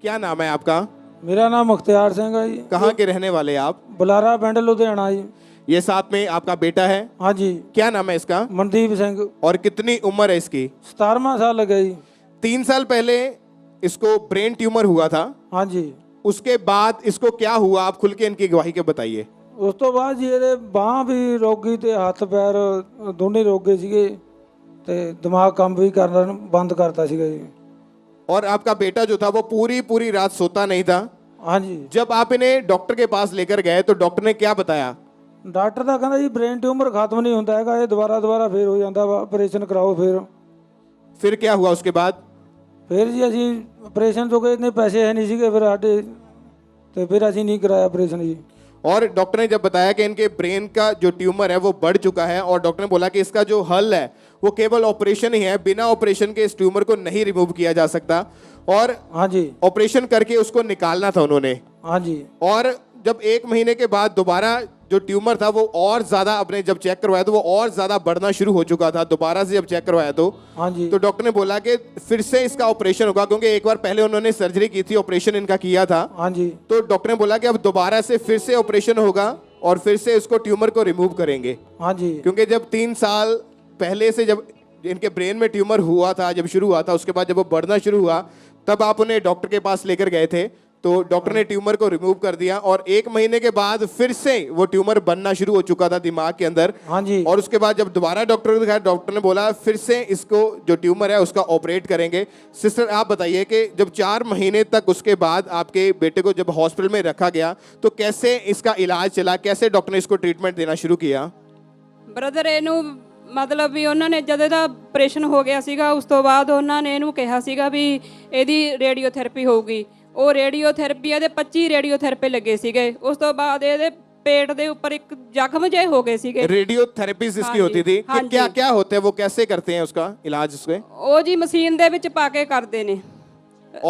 क्या नाम है आपका? मेरा नाम मुख्तियार सिंह है जी। कहाँ के रहने वाले आप? बुलारा पिंड लुधियाना जी। ये साथ में आपका बेटा है? हाँ जी। क्या नाम है इसका? मनदीप सिंह। और कितनी उम्र है इसकी? 17वां साल लगे जी। 3 साल पहले इसको ब्रेन ट्यूमर हुआ था। हाँ जी। उसके बाद इसको क्या हुआ, आप खुल के इनकी गवाही के बताइए। ਉਸ ਤੋਂ ਬਾਅਦ ਜੀ ਇਹਦੇ ਬਾਂਹ ਵੀ ਰੁਕ ਗਈ ਤੇ ਹੱਥ ਪੈਰ ਦੋਨੇ ਰੁਕ ਗਏ ਸੀਗੇ ਤੇ ਦਿਮਾਗ ਕੰਮ ਵੀ ਕਰਨਾ ਬੰਦ ਕਰਤਾ ਸੀਗਾ ਜੀ। और आपका बेटा जो था वो पूरी पूरी रात सोता नहीं था। हाँ जी। जब आप इन्हें डॉक्टर के पास लेकर गए तो डॉक्टर ने क्या बताया? ਡਾਕਟਰ ਤਾਂ ਕਹਿੰਦਾ ਜੀ ਬ੍ਰੇਨ ਟਿਊਮਰ ਖਤਮ ਨਹੀਂ ਹੁੰਦਾ ਹੈਗਾ, ਇਹ ਦੁਬਾਰਾ ਫੇਰ ਹੋ ਜਾਂਦਾ ਵਾ, ਆਪਰੇਸ਼ਨ ਕਰਾਓ ਫਿਰ। फिर क्या हुआ उसके बाद? ਫਿਰ ਜੀ ਅਸੀਂ ਆਪਰੇਸ਼ਨ ਤੋਂ ਗਏ, ਇतने ਪੈਸੇ ਹੈ ਨਹੀਂ ਸੀਗੇ ਫਿਰ ਸਾਡੇ, ਤੇ ਫਿਰ ਅਸੀਂ ਨਹੀਂ ਕਰਾਇਆ ਆਪਰੇਸ਼ਨ ਜੀ। और डॉक्टर ने जब बताया कि इनके ब्रेन का जो ट्यूमर है वो बढ़ चुका है और डॉक्टर ने बोला कि इसका जो हल है वो केवल ऑपरेशन ही है, बिना ऑपरेशन के इस ट्यूमर को नहीं रिमूव किया जा सकता और हाँ जी। ऑपरेशन करके उसको निकालना था उन्होंने। हाँ जी। और जब 1 महीने के बाद दोबारा जो ट्यूमर था वो और ज्यादा, अपने जब चेक करवाया तो वो और ज्यादा बढ़ना शुरू हो चुका था। दोबारा से जब चेक करवाया तो हाँ जी। तो डॉक्टर ने बोला कि फिर से इसका ऑपरेशन होगा, क्योंकि एक बार पहले उन्होंने सर्जरी की थी, ऑपरेशन इनका किया था। हाँ जी। तो डॉक्टर ने बोला कि अब दोबारा से फिर से ऑपरेशन होगा और फिर से इसको ट्यूमर को रिमूव करेंगे। हाँ जी। क्योंकि जब 3 साल पहले से जब इनके ब्रेन में ट्यूमर हुआ था, जब शुरू हुआ था, उसके बाद जब वो बढ़ना शुरू हुआ तब आप उन्हें डॉक्टर के पास लेकर गए थे, तो डॉक्टर ने ट्यूमर को रिमूव कर दिया और 1 महीने के बाद फिर से वो ट्यूमर बनना शुरू हो चुका था दिमाग के अंदर। हाँ जी। और उसके बाद जब दोबारा डॉक्टर को दिखाया, डॉक्टर ने बोला फिर से इसको जो ट्यूमर है उसका ऑपरेट करेंगे। सिस्टर आप बताइए कि जब 4 महीने तक उसके बाद आपके बेटे को जब हॉस्पिटल में रखा गया तो कैसे इसका इलाज चला, कैसे डॉक्टर ने इसको ट्रीटमेंट देना शुरू किया? ਬ੍ਰਦਰ ਇਹਨੂੰ ਮਤਲਬ ਵੀ ਉਹਨਾਂ ਨੇ ਜਦੋਂ ਇਹਦਾ ਆਪਰੇਸ਼ਨ ਹੋ ਗਿਆ ਸੀਗਾ ਉਸ ਤੋਂ ਬਾਅਦ ਉਹਨਾਂ ਨੇ ਇਹਨੂੰ ਕਿਹਾ ਸੀਗਾ ਵੀ ਇਹਦੀ ਰੇਡੀਓਥੈਰੇਪੀ ਹੋਊਗੀ। ਉਹ ਰੇਡੀਓਥੈਰੇਪੀ ਇਹਦੇ 25 ਰੇਡੀਓਥੈਰੇਪੀ ਲੱਗੇ ਸੀਗੇ। ਉਸ ਤੋਂ ਬਾਅਦ ਇਹਦੇ पेट ਦੇ ਉੱਪਰ ਇੱਕ ਜ਼ਖਮ ਜਿਹੇ ਹੋ ਗਏ ਸੀਗੇ। रेडियोथेरेपी इसकी होती थी कि क्या क्या होते हैं, वो कैसे करते हैं उसका इलाज उसके? ਉਹ ਜੀ ਮਸ਼ੀਨ ਦੇ ਵਿੱਚ ਪਾ ਕੇ ਕਰਦੇ ਨੇ।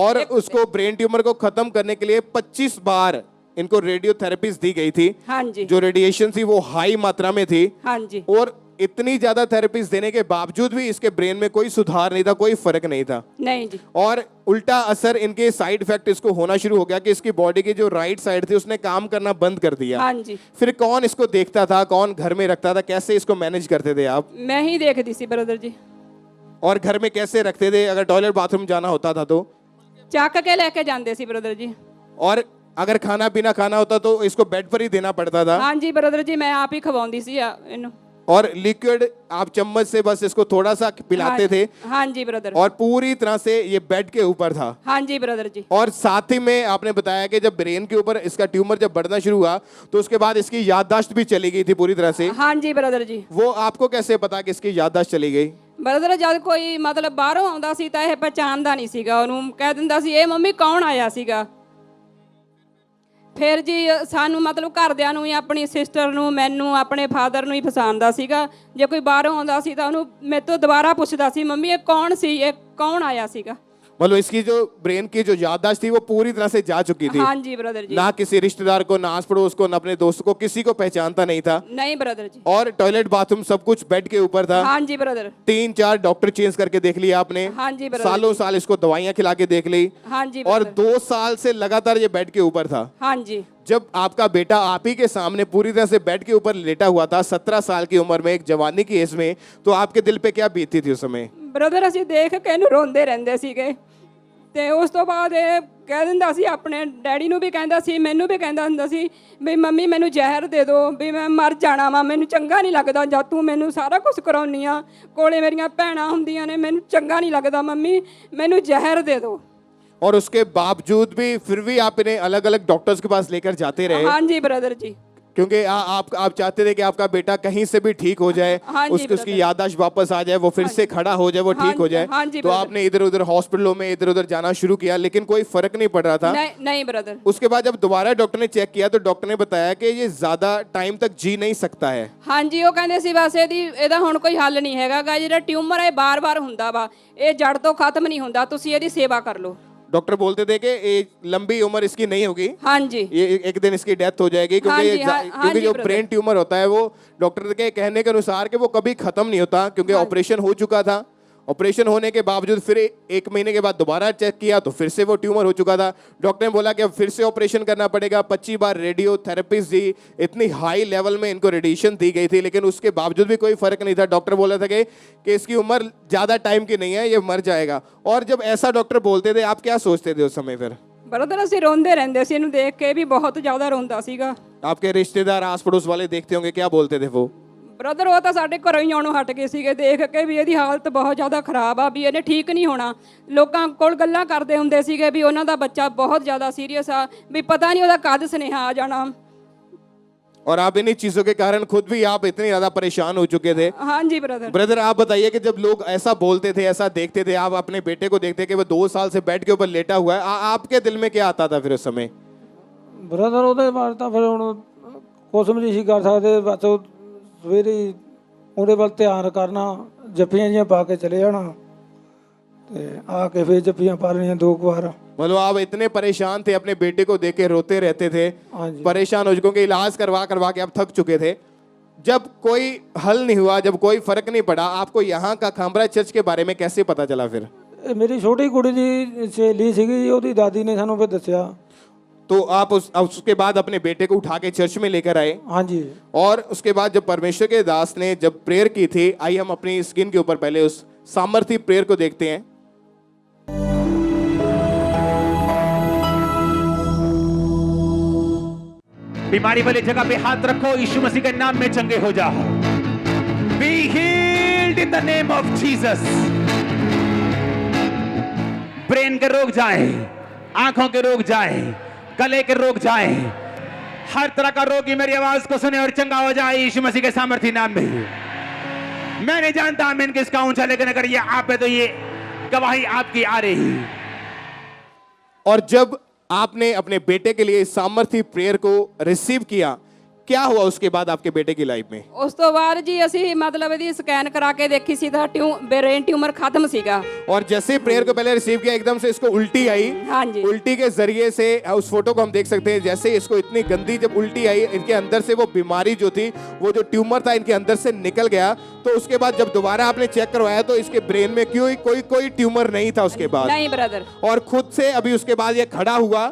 और उसको ब्रेन ट्यूमर को खत्म करने के लिए 25 बार इनको रेडियोथेरेपीज दी गई थी। हाँ जी। जो रेडिएशन थी वो हाई मात्रा में थी। हाँ जी। और इतनी ज्यादा थेरेपीज देने के बावजूद भी इसके ब्रेन में कोई सुधार नहीं था, कोई फर्क नहीं था। नहीं जी। और उल्टा असर इनके साइड इफेक्ट इसको होना शुरू हो गया कि इसकी बॉडी की जो राइट साइड थी उसने काम करना बंद कर दिया। हाँ जी। फिर कौन इसको देखता था, कौन घर में रखता था, कैसे इसको मैनेज करते थे आप? मैं ही देखती सी ब्रदर जी। और घर में कैसे रखते थे? अगर टॉयलेट बाथरूम जाना होता था तो ਚੱਕ ਕੇ ਲੈ ਕੇ ਜਾਂਦੇ ਸੀ ब्रदर जी। और अगर खाना पीना खाना होता तो इसको बेड पर ही देना पड़ता था। हाँ जी ब्रदर जी, मैं आप ही खवाਉਂਦੀ ਸੀ ਇਹਨੂੰ। और लिक्विड आप चम्मच से बस इसको थोड़ा सा पिलाते थे। हाँ जी ब्रदर। और पूरी तरह से ये बेड के ऊपर था। हाँ जी ब्रदर जी। और साथ ही में आपने बताया कि जब ब्रेन के ऊपर इसका ट्यूमर जब बढ़ना शुरू हुआ तो उसके बाद इसकी याददाश्त भी चली गई थी पूरी तरह से। हाँ जी ब्रदर जी। वो आपको कैसे पता कि इसकी याददाश्त चली गई? ਬ੍ਰਦਰ ਜਦ ਕੋਈ ਮਤਲਬ ਬਾਹਰੋਂ ਆਉਂਦਾ ਸੀ ਤਾਂ ਇਹ ਪਛਾਣਦਾ ਨਹੀਂ ਸੀਗਾ ਉਹਨੂੰ, ਕਹਿ ਦਿੰਦਾ ਸੀ ਇਹ ਮੰਮੀ ਕੌਣ ਆਇਆ ਸੀਗਾ। ਫਿਰ ਜੀ ਸਾਨੂੰ ਮਤਲਬ ਘਰਦਿਆਂ ਨੂੰ ਹੀ, ਆਪਣੀ ਸਿਸਟਰ ਨੂੰ, ਮੈਨੂੰ, ਆਪਣੇ ਫਾਦਰ ਨੂੰ ਹੀ ਪਛਾਣਦਾ ਸੀਗਾ। ਜੇ ਕੋਈ ਬਾਹਰੋਂ ਆਉਂਦਾ ਸੀ ਤਾਂ ਉਹਨੂੰ ਮੇਰੇ ਤੋਂ ਦੁਬਾਰਾ ਪੁੱਛਦਾ ਸੀ ਮੰਮੀ ਇਹ ਕੌਣ ਸੀ, ਇਹ ਕੌਣ ਆਇਆ ਸੀਗਾ। मतलब इसकी जो ब्रेन की जो याददाश्त थी वो पूरी तरह से जा चुकी थी। हाँ जी ब्रदर जी। ना किसी रिश्तेदार को, ना आस पड़ोस को, ना अपने दोस्त को, किसी को पहचानता नहीं था। नहीं ब्रदर जी। और टॉयलेट बाथरूम सब कुछ बेड के ऊपर था। हाँ जी ब्रदर। 3-4 डॉक्टर चेंज करके देख लिया आपने। हाँ जी ब्रदर। सालों साल इसको दवाइयां खिला के देख ली। हाँ जी और ब्रदर। 2 साल से लगातार ये बेड के ऊपर था। हाँ जी। जब आपका बेटा आप ही के सामने पूरी तरह से बेड के ऊपर लेटा हुआ था 17 साल की उम्र में, एक जवानी की एज में, तो आपके दिल पे क्या बीती थी उस समय? ਬ੍ਰਦਰ ਅਸੀਂ ਦੇਖ ਕੇ ਇਹਨੂੰ ਰੋਂਦੇ ਰਹਿੰਦੇ ਸੀਗੇ ਤੇ ਉਸ ਤੋਂ ਬਾਅਦ ਇਹ ਕਹਿ ਦਿੰਦਾ ਸੀ, ਆਪਣੇ ਡੈਡੀ ਨੂੰ ਵੀ ਕਹਿੰਦਾ ਸੀ, ਮੈਨੂੰ ਵੀ ਕਹਿੰਦਾ ਹੁੰਦਾ ਸੀ ਵੀ ਮੰਮੀ ਮੈਨੂੰ ਜ਼ਹਿਰ ਦੇ ਦਿਓ ਵੀ ਮੈਂ ਮਰ ਜਾਣਾ ਵਾ, ਮੈਨੂੰ ਚੰਗਾ ਨਹੀਂ ਲੱਗਦਾ ਜਦ ਤੂੰ ਮੈਨੂੰ ਸਾਰਾ ਕੁਝ ਕਰਾਉਣੀ ਆ, ਕੋਲੇ ਮੇਰੀਆਂ ਭੈਣਾਂ ਹੁੰਦੀਆਂ ਨੇ, ਮੈਨੂੰ ਚੰਗਾ ਨਹੀਂ ਲੱਗਦਾ ਮੰਮੀ, ਮੈਨੂੰ ਜ਼ਹਿਰ ਦੇ ਦਿਓ। और उसके बावजूद भी फिर भी आप इन्हें अलग अलग डॉक्टर्स के पास लेकर जाते रहे। हाँ जी ब्रदर जी। क्योंकि आप चाहते थे कि आपका बेटा कहीं से भी ठीक हो जाए। हाँ जी उसकी ब्रदर। याददाश्त वापस आ जाए, वो फिर से खड़ा हो जाए, वो हाँ ठीक हो जाए। हाँ जी तो ब्रदर। आपने इधर उधर हॉस्पिटलों में इधर उधर जाना शुरू किया, लेकिन कोई फर्क नहीं पड़ रहा था। नहीं ब्रदर। उसके बाद जब दोबारा डॉक्टर ने चेक किया तो डॉक्टर ने बताया कि ये ज्यादा टाइम तक जी नहीं सकता है। हाँ जी, ਉਹ ਕਹਿੰਦੇ ਸੀ ਬਸ ਇਹਦਾ ਹੁਣ ਕੋਈ ਹੱਲ ਨਹੀਂ ਹੈਗਾ, ਜਿਹੜਾ ਟਿਊਮਰ ਹੈ ਬਾਰ-ਬਾਰ ਹੁੰਦਾ ਵਾ, ਇਹ ਜੜ ਤੋਂ ਖਤਮ ਨਹੀਂ ਹੁੰਦਾ, ਤੁਸੀਂ ਇਹਦੀ ਸੇਵਾ ਕਰ ਲਓ। डॉक्टर बोलते थे कि लंबी उम्र इसकी नहीं होगी। हाँ जी। ये एक दिन इसकी डेथ हो जाएगी, हाँ क्योंकि जी, हाँ क्योंकि जी जो ब्रदर। ब्रेन ट्यूमर होता है वो डॉक्टर के कहने के अनुसार कि वो कभी खत्म नहीं होता, क्योंकि ऑपरेशन हो चुका था ऑपरेशन होने के बावजूद फिर 1 महीने के बाद दोबारा चेक किया तो फिर से वो ट्यूमर हो चुका था। डॉक्टर ने बोला कि अब फिर से ऑपरेशन करना पड़ेगा। 25 बार रेडियोथेरेपिस्ट दी, इतनी हाई लेवल में इनको रेडिएशन दी गई थी, लेकिन उसके बावजूद भी कोई फर्क नहीं था। डॉक्टर बोला था कि इसकी उम्र ज़्यादा टाइम की नहीं है, ये मर जाएगा। और जब ऐसा डॉक्टर बोलते थे, आप क्या सोचते थे उस समय फिर? ਬ੍ਰਦਰ ਅਸੀਂ ਰੋਂਦੇ ਰਹਿੰਦੇ ਸੀ, ਇਹਨੂੰ ਦੇਖ ਕੇ ਵੀ ਬਹੁਤ ਜ਼ਿਆਦਾ ਰੋਂਦਾ ਸੀਗਾ। आपके रिश्तेदार आस पड़ोस वाले देखते होंगे, क्या बोलते थे वो? ਬ੍ਰਦਰ ਉਹ ਤਾਂ ਸਾਡੇ ਘਰੋਂ ਹੀ ਆਉਣੋਂ ਹਟ ਗਏ ਸੀਗੇ, ਦੇਖ ਕੇ ਵੀ ਇਹਦੀ ਹਾਲਤ ਬਹੁਤ ਜ਼ਿਆਦਾ ਖਰਾਬ ਆ, ਵੀ ਇਹਨੇ ਠੀਕ ਨਹੀਂ ਹੋਣਾ। ਲੋਕਾਂ ਕੋਲ ਗੱਲਾਂ ਕਰਦੇ ਹੁੰਦੇ ਸੀਗੇ ਵੀ ਉਹਨਾਂ ਦਾ ਬੱਚਾ ਬਹੁਤ ਜ਼ਿਆਦਾ ਸੀਰੀਅਸ ਆ, ਵੀ ਪਤਾ ਨਹੀਂ ਉਹਦਾ ਕਦ ਸੁਨੇਹਾ ਆ ਜਾਣਾ। और आप इन्हीं चीजों के कारण खुद भी आप इतने ज्यादा परेशान हो चुके थे। हाँ जी ब्रदर। ब्रदर आप बताइए कि जब लोग ऐसा बोलते थे, ऐसा देखते थे, आप अपने बेटे को देखते कि वो 2 साल से बेड के ऊपर लेटा हुआ है, आपके दिल में क्या आता था फिर उस समय? ਬ੍ਰਦਰ ਉਹਦੇ ਬਾਰੇ ਤਾਂ ਫਿਰ ਹੁਣ ਕੁਛ ਵੀ ਨਹੀਂ ਸੀ ਕਰ ਸਕਦੇ, ਬਸ ਉਹ ਸਵੇਰੇ ਉਹਦੇ ਵੱਲ ਧਿਆਨ ਕਰਨਾ, ਜੱਫੀਆਂ ਜਿਹੀਆਂ ਪਾ ਕੇ ਚਲੇ ਜਾਣਾ ਤੇ ਆ ਕੇ ਫਿਰ ਜੱਫੀਆਂ ਪਾ ਲੈਣੀਆਂ 2 ਵਾਰ। मतलब आप इतने परेशान थे, अपने बेटे को देख के रोते रहते थे, हाँ जी। परेशान हो चुके, इलाज करवा करवा के आप थक चुके थे। जब कोई हल नहीं हुआ, जब कोई फर्क नहीं पड़ा, आपको यहाँ का खामरा चर्च के बारे में कैसे पता चला फिर? ਇਹ ਮੇਰੀ ਛੋਟੀ ਕੁੜੀ ਦੀ ਸਹੇਲੀ ਸੀਗੀ, ਉਹਦੀ ਦਾਦੀ ਨੇ ਸਾਨੂੰ ਫਿਰ ਦੱਸਿਆ। तो आप उसके बाद अपने बेटे को उठा के चर्च में लेकर आए। हाँ जी। और उसके बाद जब परमेश्वर के दास ने जब प्रेयर की थी, आइए हम अपनी स्क्रीन के ऊपर पहले उस सामर्थी प्रेयर को देखते हैं। बीमारी वाली जगह पे हाथ रखो, यीशु मसीह के नाम में चंगे हो जाओ। Be healed in the name of Jesus। Brain के रोग जाए, आंखों के रोग जाए, गले के रोग जाए, हर तरह का रोगी मेरी आवाज को सुने और चंगा हो जाए यीशु मसीह के सामर्थी नाम में। मैं नहीं जानता आमीन किसका ऊंचा, लेकिन अगर ये आप है तो ये गवाही आपकी आ रही। और जब आपने अपने बेटे के लिए सामर्थी प्रेयर को रिसीव किया, क्या हुआ उसके बाद आपके बेटे की लाइफ में? ਉਸ ਤੋਂ ਬਾਅਦ ਜੀ ਅਸੀਂ ਮਤਲਬ ਇਹਦੀ ਸਕੈਨ ਕਰਾ ਕੇ ਦੇਖੀ ਸੀ ਤਾਂ ਬ੍ਰੇਨ ट्यूमर खत्म सीगा। और जैसे प्रेयर को पहले रिसीव किया, एकदम से इसको उल्टी आई। हाँ जी। उल्टी के जरिए से उस फोटो को हम देख सकते हैं, जैसे इसको इतनी गंदी जब उल्टी आई, इनके अंदर से वो बीमारी जो थी, वो जो ट्यूमर था इनके अंदर से निकल गया। तो उसके बाद जब दोबारा आपने चेक करवाया तो इसके ब्रेन में क्यों कोई ट्यूमर नहीं था उसके बाद? नहीं ब्रदर। और खुद से अभी उसके बाद ये खड़ा हुआ।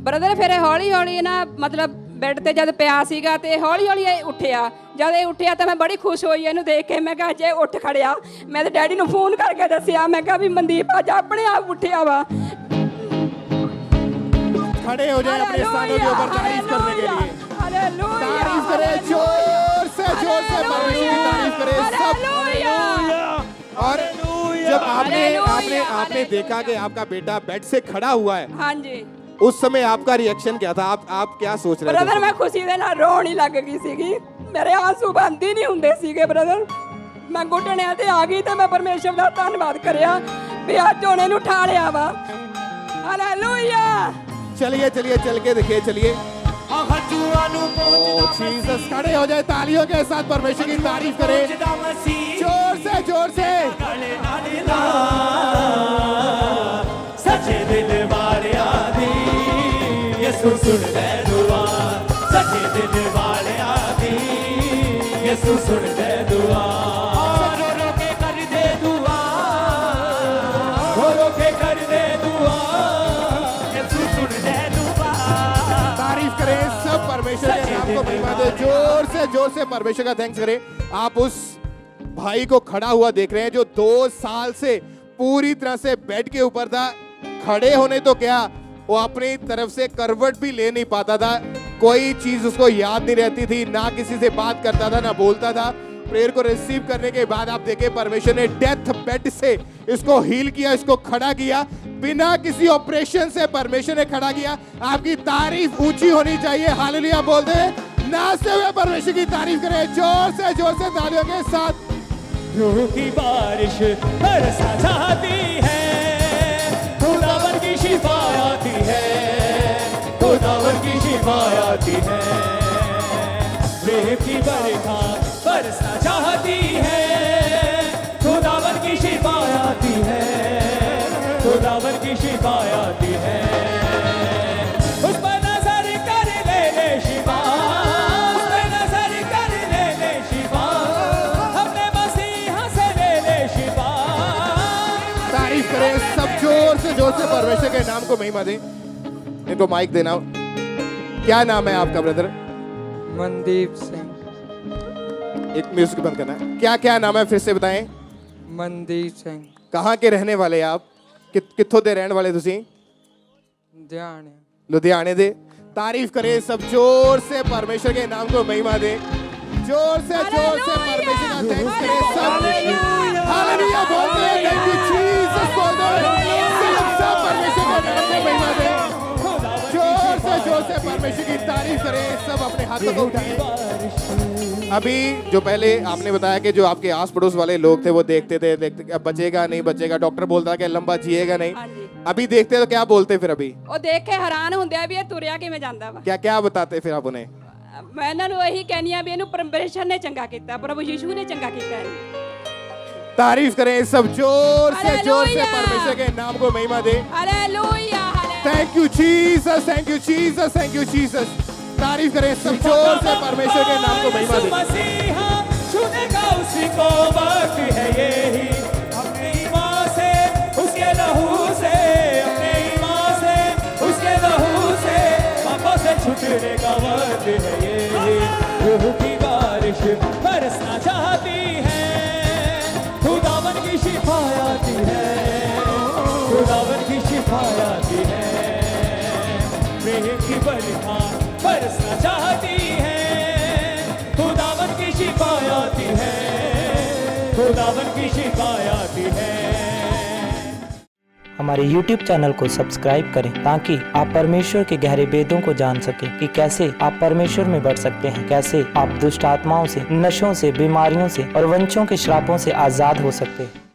ਬ੍ਰਦਰ ਫਿਰ ਹੌਲੀ ਹੌਲੀ ਨਾ ਮਤਲਬ ਬੈੱਡ ਤੇ ਜਦ ਪਿਆ ਸੀਗਾ ਤੇ ਹੌਲੀ ਹੌਲੀ ਇਹ ਉੱਠਿਆ। ਜਦ ਇਹ ਉੱਠਿਆ ਤਾਂ ਮੈਂ ਬੜੀ ਖੁਸ਼ ਹੋਈ ਇਹਨੂੰ ਦੇਖ ਕੇ। ਮੈਂ ਕਿਹਾ ਜੇ ਉੱਠ ਖੜਿਆ, ਮੈਂ ਤੇ ਡੈਡੀ ਨੂੰ ਫੋਨ ਕਰਕੇ ਦੱਸਿਆ, ਮੈਂ ਕਿਹਾ ਵੀ ਮਨਦੀਪ ਅੱਜ ਆਪਣੇ ਆਪ ਉੱਠਿਆ ਵਾ। खड़े हो जाए अपने स्थानों के ऊपर तारीफ करने के लिए। हालेलुया। तारीफ करें जोर से परमेश्वर की तारीफ करें सब। और जब आपने देखा कि आपका बेटा बेड से खड़ा हुआ है, हाँ जी, उस समय आपका रिएक्शन क्या था? आप क्या सोच रहे थे? ब्रदर मैं खुशी ਦੇ ਨਾਲ ਰੋਣ ਹੀ ਲੱਗ ਗਈ ਸੀਗੀ। ਮੇਰੇ ਆਂਸੂ ਬੰਦ ਹੀ ਨਹੀਂ ਹੁੰਦੇ ਸੀਗੇ ਬ੍ਰਦਰ। ਮੈਂ ਘੁੱਟਣਿਆਂ ਤੇ ਆ ਗਈ ਤੇ ਮੈਂ ਪਰਮੇਸ਼ਰ ਦਾ ਧੰਨਵਾਦ ਕਰਿਆ ਵੀ ਅੱਜ ਉਹਨੇ ਨੂੰ ਠਾ ਲਿਆ ਵਾ। ਹਾਲੇਲੂਇਆ। चलिए चल के देखिए, चलिए। जीसस, खड़े हो जाए, तालियों के साथ परमेश्वर की तारीफ करें जोर से। सच्चे दिल वालिया दी यसु सुन दे दुआ, सच्चे दिल वालिया दी यसु सुन दे दुआ। रो रो के कर दे दुआ, रो रो के कर दे दुआ, यसु सुन दे दुआ। तारीफ करें सब परमेश्वर के नाम को महिमा दे। जोर से परमेश्वर का थैंक्स करें। आप उस भाई को खड़ा हुआ देख रहे हैं जो 2 साल से पूरी तरह से बेड के ऊपर था। खड़े होने तो क्या, वो अपनी तरफ से करवट भी ले नहीं पाता था। कोई चीज उसको याद नहीं रहती थी, ना किसी से बात करता था, ना बोलता था। प्रेयर को रिसीव करने के बाद आप देखें परमेश्वर ने डेथ बेड से इसको हील किया, इसको खड़ा किया। बिना किसी ऑपरेशन से परमेश्वर ने खड़ा किया। आपकी तारीफ ऊंची होनी चाहिए। हालेलुया बोल दे। नाचते हुए परमेश्वर की तारीफ करें जोर से तालियों के साथ। रूह की बारिश बरसा जाती है, खुदावन की शिफा आती है, खुदावन की शिफा आती है। रूह की बरखा बरसा जाती है, खुदावन की शिफा आती है, खुदावन की शिफा आती है। उस पर नजर कर ले शिफा, उस पर नजर कर ले शिफा, अपने मसीहा से ले शिफा, जोर से परमेश्वर के नाम को महिमा दें। इनको माइक देना। क्या नाम है आपका ब्रदर? मनदीप सिंह। एक म्यूजिक बंद करना है। क्या क्या नाम है फिर से बताएं। मनदीप सिंह। कहाँ के रहने वाले आप? कित्थों दे रहने वाले तुसी? ध्यान। लुधियाने दे। तारीफ करें सब जोर से परमेश्वर के नाम को महिमा दे। जोर से परमेश्वर का थैंक्स करें सब। हालेलुया बोलते हैं, थैंक यू जीसस बोल दो। सब परमेश्वर के नाम को महिमा दे। जोर से परमेश्वर की तारीफ करें सब। अपने हाथों को उठाएं। अभी जो पहले आपने बताया कि जो आपके आस पड़ोस वाले लोग थे वो देखते अब बचेगा नहीं बचेगा, डॉक्टर बोलता कि लंबा जिएगा नहीं। हाँ जी। अभी देखते तो क्या बोलते फिर? अभी ਉਹ ਦੇਖ ਕੇ ਹੈਰਾਨ ਹੁੰਦੇ ਆ ਵੀ ਇਹ ਤੁਰਿਆ ਕਿਵੇਂ ਜਾਂਦਾ ਵਾ। क्या क्या बताते फिर आप उन्हें? ਮੈਂ ਇਹਨਾਂ ਨੂੰ ਇਹੀ ਕਹਿੰਦੀ ਆ ਵੀ ਇਹਨੂੰ ਪਰਮੇਸ਼ਰ ਨੇ ਚੰਗਾ ਕੀਤਾ, ਪ੍ਰਭੂ ਯੀਸ਼ੂ ਨੇ ਚੰਗਾ ਕੀਤਾ ਹੈ। तारीफ करें सब जोर से हालेलुया। परमेश्वर के नाम को महिमा दे। Hallelujah hallelujah. Thank you Jesus, thank you Jesus, thank you Jesus. तारीफ करें सब जोर से परमेश्वर के नाम को महिमा दे। मसीहा छूनेगा उसी को वक्त है यही, अपने ईमान से उसके लहू से, अपने ईमान से उसके लहू से पापों से छूटने का वक्त है यही। रूह की बारिश बरसना चाहती है, खुदावन की शिफा आती है, खुदावन की शिफा आती है। प्रेम की बरखा बरसना चाहती है, खुदावन की शिफा आती है, खुदावन की शिफा आती है। हमारे YouTube चैनल को सब्सक्राइब करें ताकि आप परमेश्वर के गहरे वेदों को जान सकें कि कैसे आप परमेश्वर में बढ़ सकते हैं, कैसे आप दुष्ट आत्माओं से, नशों से, बीमारियों से और वंशों के श्रापों से आजाद हो सकते हैं।